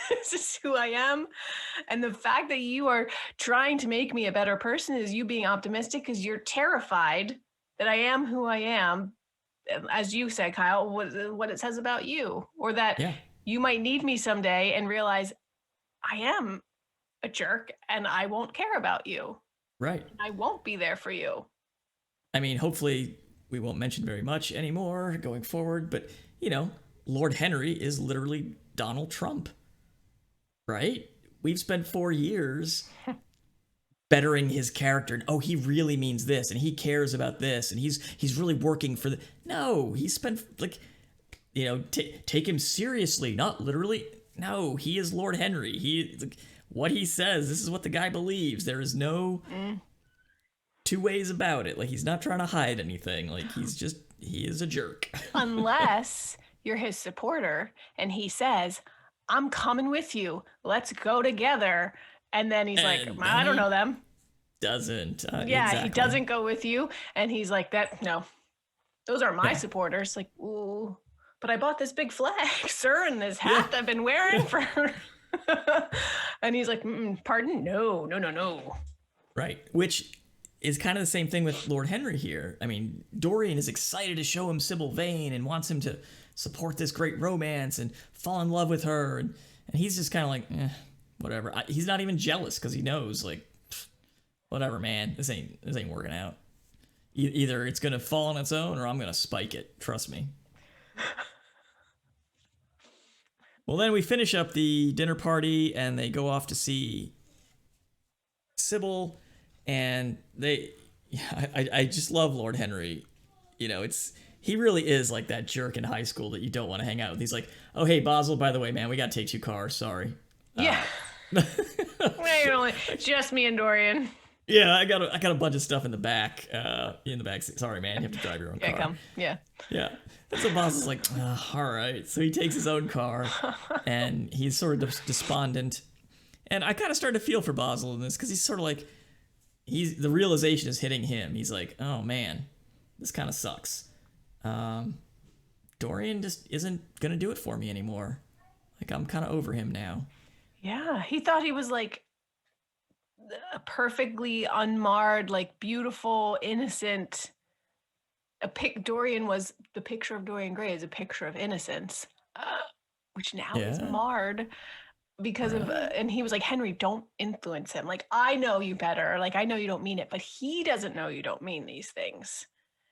This is who I am. And the fact that you are trying to make me a better person is you being optimistic because you're terrified that I am who I am, as you said, Kyle, what it says about you, or that Yeah. you might need me someday and realize I am a jerk and I won't care about you. Right. I won't be there for you. I mean, hopefully we won't mention very much anymore going forward, but Lord Henry is literally Donald Trump. Right? We've spent 4 years bettering his character. And, oh, he really means this, and he cares about this, and he's really working for the. No, he spent take him seriously, not literally. No, he is Lord Henry. What he says. This is what the guy believes. There is no two ways about it. Like, he's not trying to hide anything. Like, he is a jerk. Unless you're his supporter and he says, I'm coming with you. Let's go together. And then he's like, I don't know them. Doesn't. Exactly. He doesn't go with you. And he's like, no, those are my supporters. Like, ooh, but I bought this big flag, sir, and this hat I've been wearing for. And he's like, pardon? No. Right. Which is kind of the same thing with Lord Henry here. I mean, Dorian is excited to show him Sybil Vane and wants him to support this great romance and fall in love with her. And he's just kind of like, whatever. He's not even jealous because he knows, like, whatever, man. This ain't working out. Either it's going to fall on its own or I'm going to spike it. Trust me. Well, then we finish up the dinner party and they go off to see Sybil. And I just love Lord Henry. He really is like that jerk in high school that you don't want to hang out with. He's like, oh, hey, Basil, by the way, man, we got to take 2 cars. Sorry. Yeah. Just me and Dorian. Yeah, I got a bunch of stuff in the back. Sorry, man, you have to drive your own car. Come. Yeah. Yeah. And so Basil's like, all right. So he takes his own car, and he's sort of despondent. And I kind of started to feel for Basil in this because he's sort of like, the realization is hitting him. He's like, oh man, this kind of sucks. Dorian just isn't gonna do it for me anymore. Like, I'm kind of over him now. Yeah, he thought he was like a perfectly unmarred, like beautiful, innocent. Dorian was the picture of Dorian Gray is a picture of innocence, which now is marred. Because of and he was like, Henry, don't influence him. Like, I know you better. Like, I know you don't mean it, but he doesn't know you don't mean these things.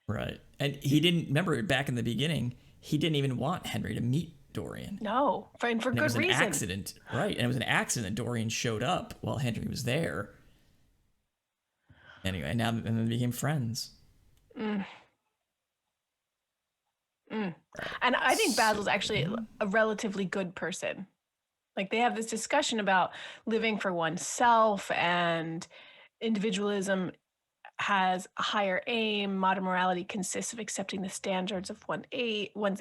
Right. And he didn't remember back in the beginning, he didn't even want Henry to meet Dorian. No, for good reason. It was an accident, right? And it was an accident that Dorian showed up while Henry was there. Anyway, and then they became friends. And I think Basil's actually a relatively good person. Like, they have this discussion about living for oneself, and individualism has a higher aim. Modern morality consists of accepting the standards of one's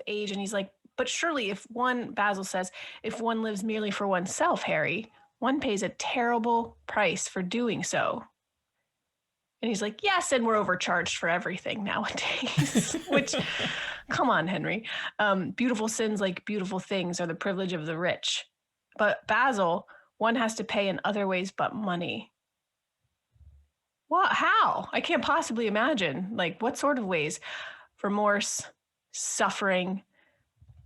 age. And he's like, but surely Basil says, if one lives merely for oneself, Harry, one pays a terrible price for doing so. And he's like, yes, and we're overcharged for everything nowadays. Which, come on, Henry. Beautiful sins, like beautiful things, are the privilege of the rich. But Basil, one has to pay in other ways but money. What? How? I can't possibly imagine. Like, what sort of ways? Remorse, suffering,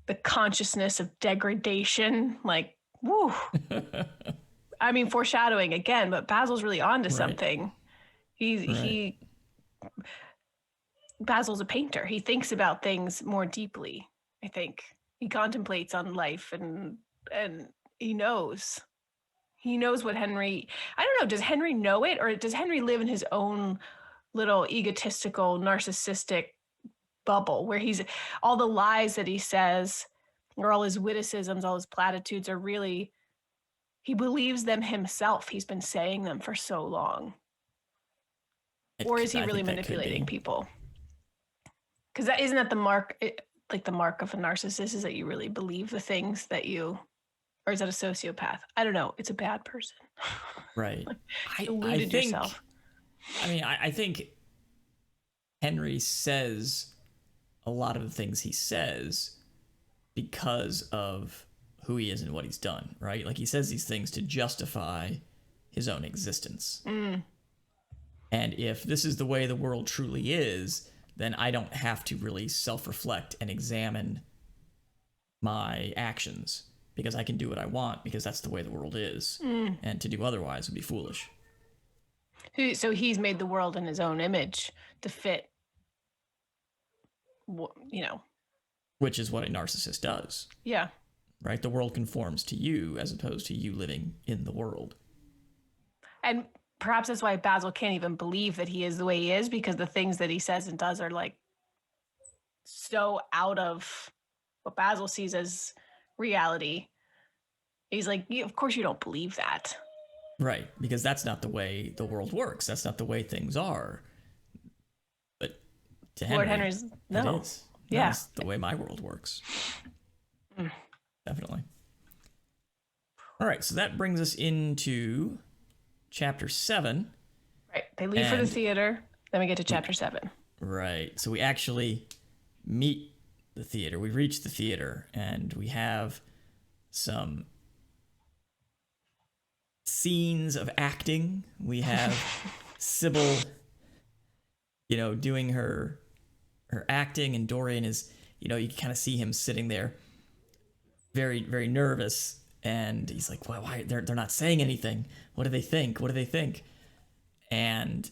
the consciousness of degradation. Like, woo. I mean, foreshadowing again, but Basil's really onto something. Basil's a painter. He thinks about things more deeply, I think. He contemplates on life and he knows what Henry, I don't know, does Henry know it, or does Henry live in his own little egotistical, narcissistic bubble where all the lies that he says, or all his witticisms, all his platitudes are really, he believes them himself. He's been saying them for so long. Or is he really manipulating people? Because isn't that the mark, like the mark of a narcissist is that you really believe the things that you, or is that a sociopath? I don't know. It's a bad person. Right. I think yourself. I think Henry says a lot of the things he says because of who he is and what he's done, right? Like he says these things to justify his own existence. And if this is the way the world truly is, then I don't have to really self-reflect and examine my actions, because I can do what I want because that's the way the world is. And to do otherwise would be foolish. So he's made the world in his own image to fit, Which is what a narcissist does. Yeah. Right? The world conforms to you as opposed to you living in the world. And perhaps that's why Basil can't even believe that he is the way he is, because the things that he says and does are like so out of what Basil sees as reality. He's like, of course you don't believe that. Right, because that's not the way the world works. That's not the way things are. But to Henry, Lord Henry's, no. It is. Yeah. That's the way my world works. Definitely. All right, so that brings us into chapter 7. Right. They leave for the theater. Then we get to chapter 7. Right. So we actually meet the theater. We reach the theater, and we have some scenes of acting. We have Sybil, doing her acting, and Dorian is, you can kind of see him sitting there very, very nervous, and he's like, why they're not saying anything. What do they think? What do they think? And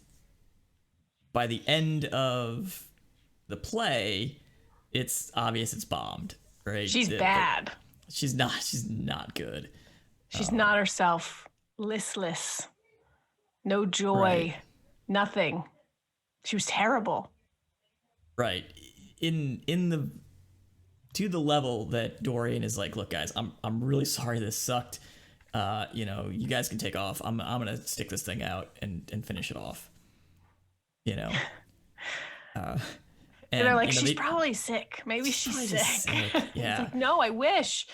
by the end of the play, it's obvious it's bombed, right? She's bad. She's not good. She's not herself. Listless. No joy. Right. Nothing. She was terrible. Right. To the level that Dorian is like, look guys, I'm really sorry this sucked. You guys can take off. I'm gonna stick this thing out and finish it off. And they're like, she's probably sick. Maybe she's sick. Yeah. It's like, no, I wish.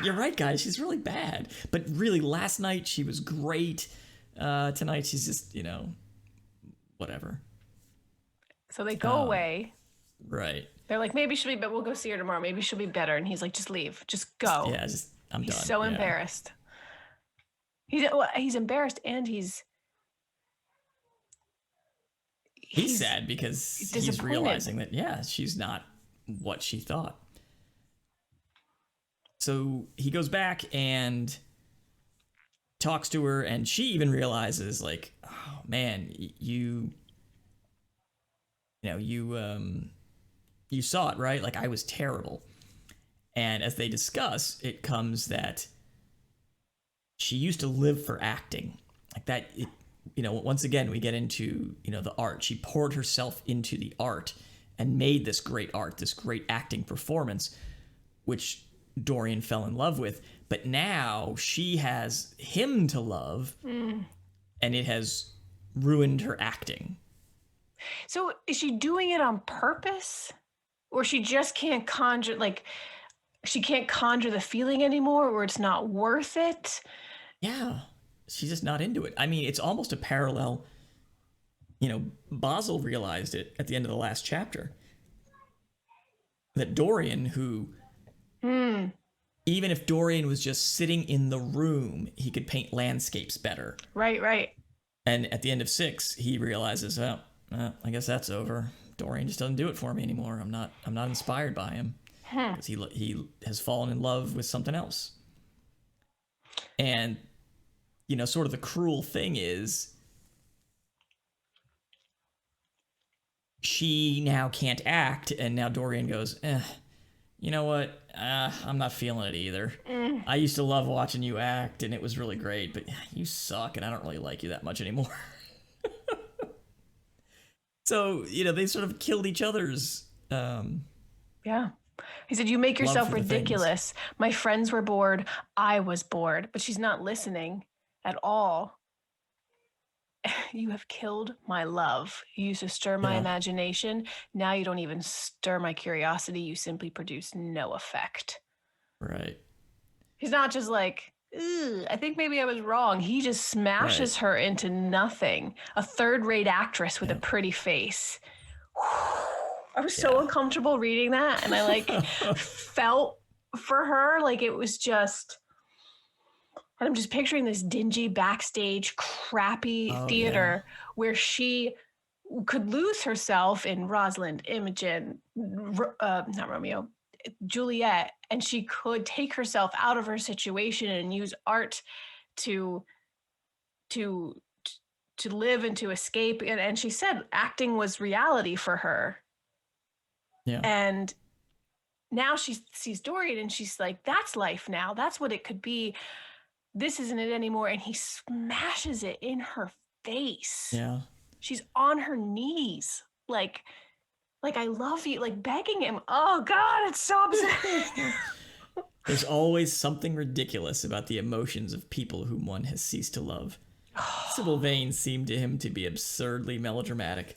You're right, guys. She's really bad. But really, last night she was great. Tonight she's just, whatever. So they go away. Right. They're like, maybe she'll be, but we'll go see her tomorrow. Maybe she'll be better. And he's like, just leave. Just go. Yeah, I'm done. He's so embarrassed. He's embarrassed, and he's sad because he's realizing that, she's not what she thought. So he goes back and talks to her, and she even realizes, like, oh man, you saw it, right? Like, I was terrible. And as they discuss, it comes that she used to live for acting. Like that, once again, we get into, the art. She poured herself into the art and made this great art, this great acting performance, which Dorian fell in love with. But now she has him to love, and it has ruined her acting. So is she doing it on purpose? Or she just can't conjure, she can't conjure the feeling anymore, or it's not worth it? Yeah. She's just not into it. I mean, it's almost a parallel. Basil realized it at the end of the last chapter. That Dorian, who, even if Dorian was just sitting in the room, he could paint landscapes better. Right. And at the end of 6, he realizes, I guess that's over. Dorian just doesn't do it for me anymore. I'm not inspired by him. Because he has fallen in love with something else. And sort of the cruel thing is she now can't act, and now Dorian goes, you know what? I'm not feeling it either. I used to love watching you act, and it was really great, but you suck, and I don't really like you that much anymore. So, they sort of killed each other's... Yeah. He said, you make yourself ridiculous. My friends were bored. I was bored. But she's not listening at all. You have killed my love. You used to stir my imagination. Now you don't even stir my curiosity. You simply produce no effect. Right. He's not just like, I think maybe I was wrong. He just smashes her into nothing. A third-rate actress with a pretty face. I was so uncomfortable reading that, and I like felt for her. Like it was just, and I'm just picturing this dingy backstage, crappy theater where she could lose herself in Rosalind, Imogen, not Romeo, Juliet, and she could take herself out of her situation and use art to to to live and to escape. And she said acting was reality for her. Yeah. And now she sees Dorian and she's like, that's life now. That's what it could be. This isn't it anymore. And he smashes it in her face. Yeah. She's on her knees, like I love you, like begging him. Oh God, it's so upsetting. There's always something ridiculous about the emotions of people whom one has ceased to love. Sybil Vane seemed to him to be absurdly melodramatic.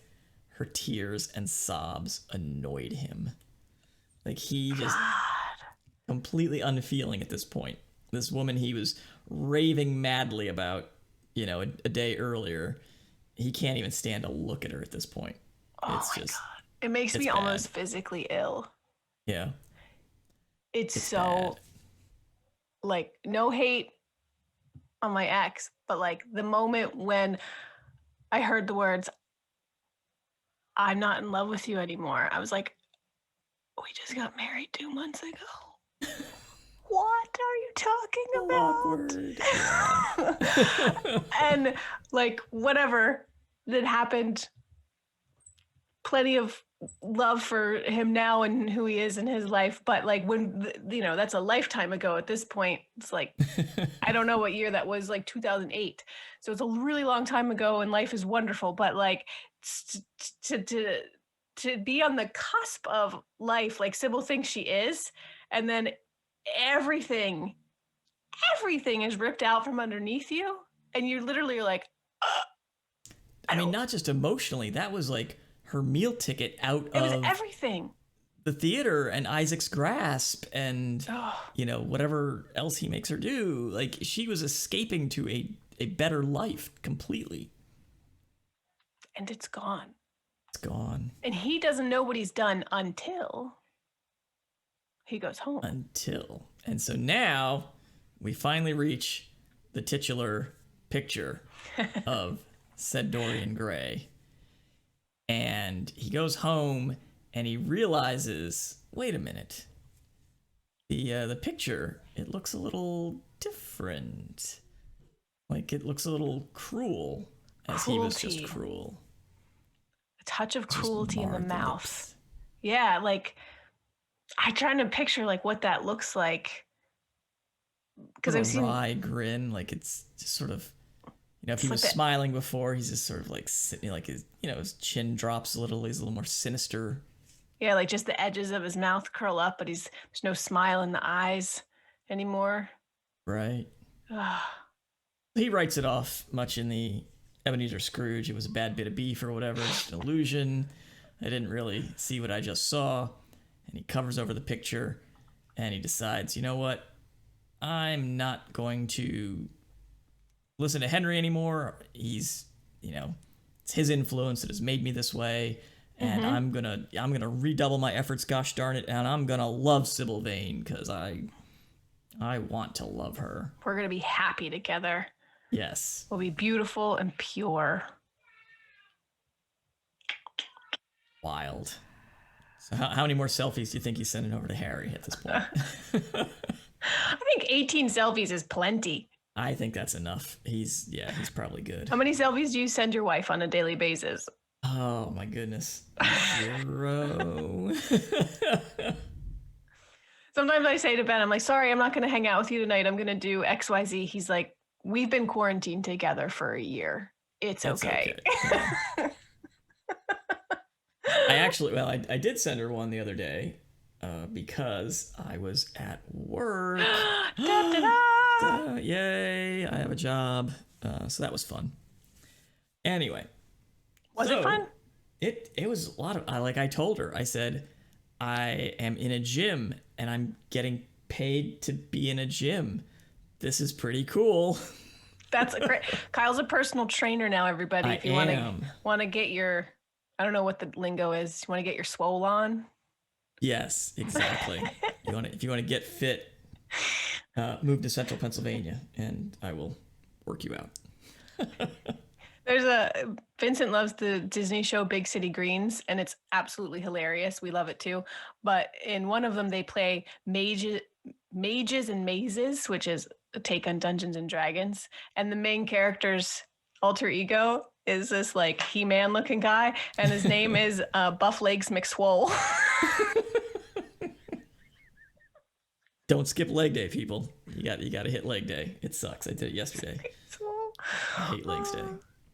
Her tears and sobs annoyed him. Like he just completely unfeeling at this point. This woman he was raving madly about, you know, a day earlier, he can't even stand to look at her at this point. It's just God. It makes me almost physically ill. Yeah. It's so bad. Like no hate on my ex, but like the moment when I heard the words, I'm not in love with you anymore, I was like, we just got married 2 months ago. What are you talking about? Awkward. And like whatever that happened, plenty of love for him now and who he is in his life. But like when, you know, that's a lifetime ago at this point. It's like, I don't know what year that was, like 2008. So it's a really long time ago and life is wonderful. But like to be on the cusp of life, like Sybil thinks she is, and then everything is ripped out from underneath you. And you literally are like, I mean, not just emotionally, that was like her meal ticket out of it was everything. The theater and Isaac's grasp and, you know, whatever else he makes her do. Like, she was escaping to a better life completely. And it's gone. It's gone. And he doesn't know what he's done until he goes home. And so now we finally reach the titular picture of said Dorian Gray. And he goes home and he realizes, wait a minute. The picture, it looks a little different. Like it looks a little cruel, as he was just cruel. A touch of cruelty in the mouth. Yeah, like I'm trying to picture like what that looks like. Because I've seen a wry grin, like it's just sort of, you know, if he was smiling before, he's just sort of like sitting, like his, you know, his chin drops a little. He's a little more sinister. Yeah, like just the edges of his mouth curl up, but there's no smile in the eyes anymore. Right. He writes it off much in the Ebenezer Scrooge. It was a bad bit of beef or whatever. It's an illusion. I didn't really see what I just saw. And he covers over the picture and he decides, you know what? I'm not going to listen to Henry anymore. He's, you know, it's his influence that has made me this way. And I'm gonna redouble my efforts, gosh darn it, and I'm gonna love Sybil Vane because I want to love her. We're gonna be happy together. Yes. We'll be beautiful and pure. Wild. So how many more selfies do you think he's sending over to Harry at this point? I think 18 selfies is plenty. I think that's enough. He's probably good. How many selfies do you send your wife on a daily basis? Oh my goodness. 0. Sometimes I say to Ben, I'm like, sorry, I'm not going to hang out with you tonight. I'm going to do XYZ. He's like, we've been quarantined together for a year. That's okay. I did send her one the other day because I was at work. Yay, I have a job. So that was fun. Anyway. Was it fun? It was a lot of, like I told her, I said, I am in a gym and I'm getting paid to be in a gym. This is pretty cool. That's great. Kyle's a personal trainer now, everybody. If you want to get your I don't know what the lingo is. You want to get your swole on? Yes, exactly. If you want to get fit, move to Central Pennsylvania, and I will work you out. Vincent loves the Disney show Big City Greens, and it's absolutely hilarious. We love it too. But in one of them, they play mages and mazes, which is a take on Dungeons and Dragons. And the main character's alter ego is this like He-Man looking guy, and his name is Buff Legs McSwole. Don't skip leg day, people. You got to hit leg day. It sucks. I did it yesterday. I hate legs day.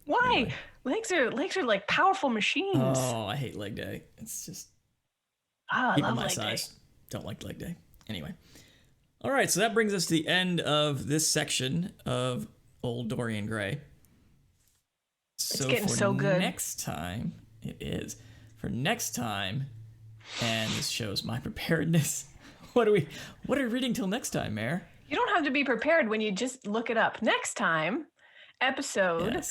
Why? Anyway. Legs are like powerful machines. Oh, I hate leg day. It's just I people love my leg size day. don't like leg day. Anyway. All right, so that brings us to the end of this section of Old Dorian Gray. It's getting so good. Next time, it is. For next time, and this shows my preparedness. What are we reading till next time, Mare? You don't have to be prepared when you just look it up. Next time, episode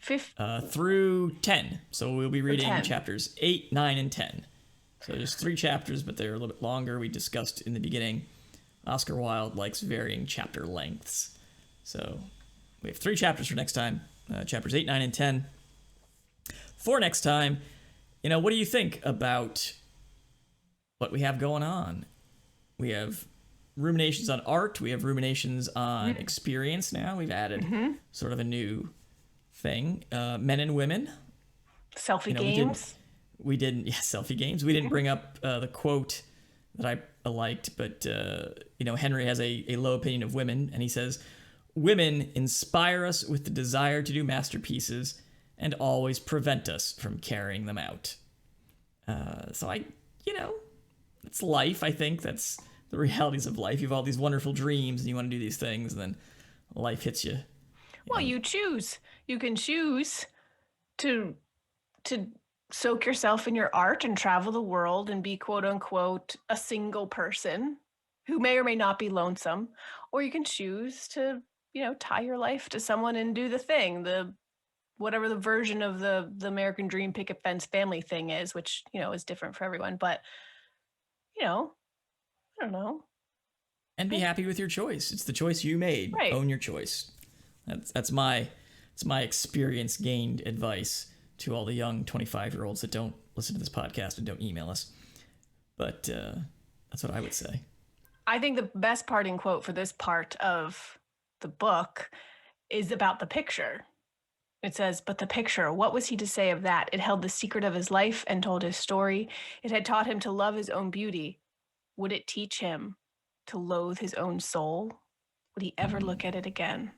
5 through 10. So we'll be reading chapters 8, 9, and 10. So just 3 chapters, but they're a little bit longer. We discussed in the beginning, Oscar Wilde likes varying chapter lengths. So we have 3 chapters for next time, chapters 8, 9, and 10. For next time, what do you think about what we have going on? We have ruminations on art. We have ruminations on experience now. We've added sort of a new thing. Men and women. Selfie games. We didn't selfie games. We didn't bring up the quote that I liked, but, Henry has a low opinion of women, and he says, "Women inspire us with the desire to do masterpieces and always prevent us from carrying them out." So it's life, I think. That's the realities of life. You have all these wonderful dreams and you want to do these things, and then life hits you. Well, you choose. You can choose to soak yourself in your art and travel the world and be quote unquote a single person who may or may not be lonesome, or you can choose to, tie your life to someone and do the thing, whatever the version of the American dream picket fence family thing is, which, is different for everyone. But, I don't know. And be happy with your choice. It's the choice you made. Right. Own your choice. It's my experience gained advice to all the young 25-year-olds that don't listen to this podcast and don't email us. But that's what I would say. I think the best parting quote for this part of the book is about the picture. It says, "But the picture, what was he to say of that? It held the secret of his life and told his story. It had taught him to love his own beauty. Would it teach him to loathe his own soul? Would he ever look at it again?"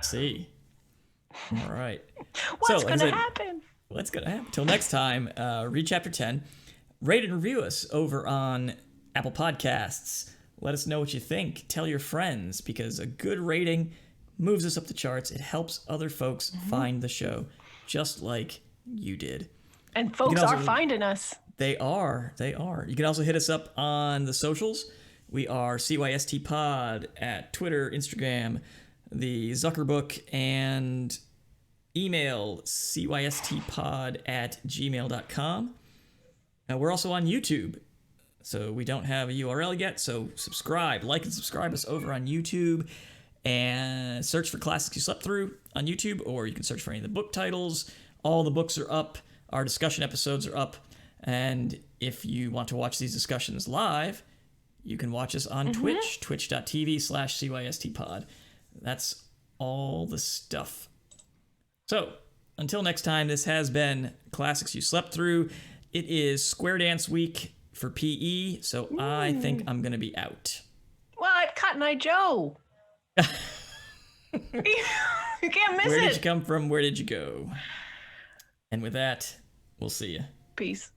See. All right. What's going to happen? What's going to happen? Till next time, read chapter 10. Rate and review us over on Apple Podcasts. Let us know what you think. Tell your friends, because a good rating moves us up the charts. It helps other folks find the show, just like you did. And folks are finding us. They are. You can also hit us up on the socials. We are CYST Pod at Twitter, Instagram, the Zuckerbook, and email cystpod@gmail.com. We're also on YouTube, so we don't have a URL yet, so like and subscribe us over on YouTube, and search for Classics You Slept Through on YouTube, or you can search for any of the book titles. All the books are up. Our discussion episodes are up. And if you want to watch these discussions live, you can watch us on Twitch, twitch.tv/cystpod. That's all the stuff. So, until next time, this has been Classics You Slept Through. It is Square Dance Week for PE, so I think I'm going to be out. What? Cotton Eye Joe. You can't miss it. Where did you come from? Where did you go? And with that, we'll see you. Peace.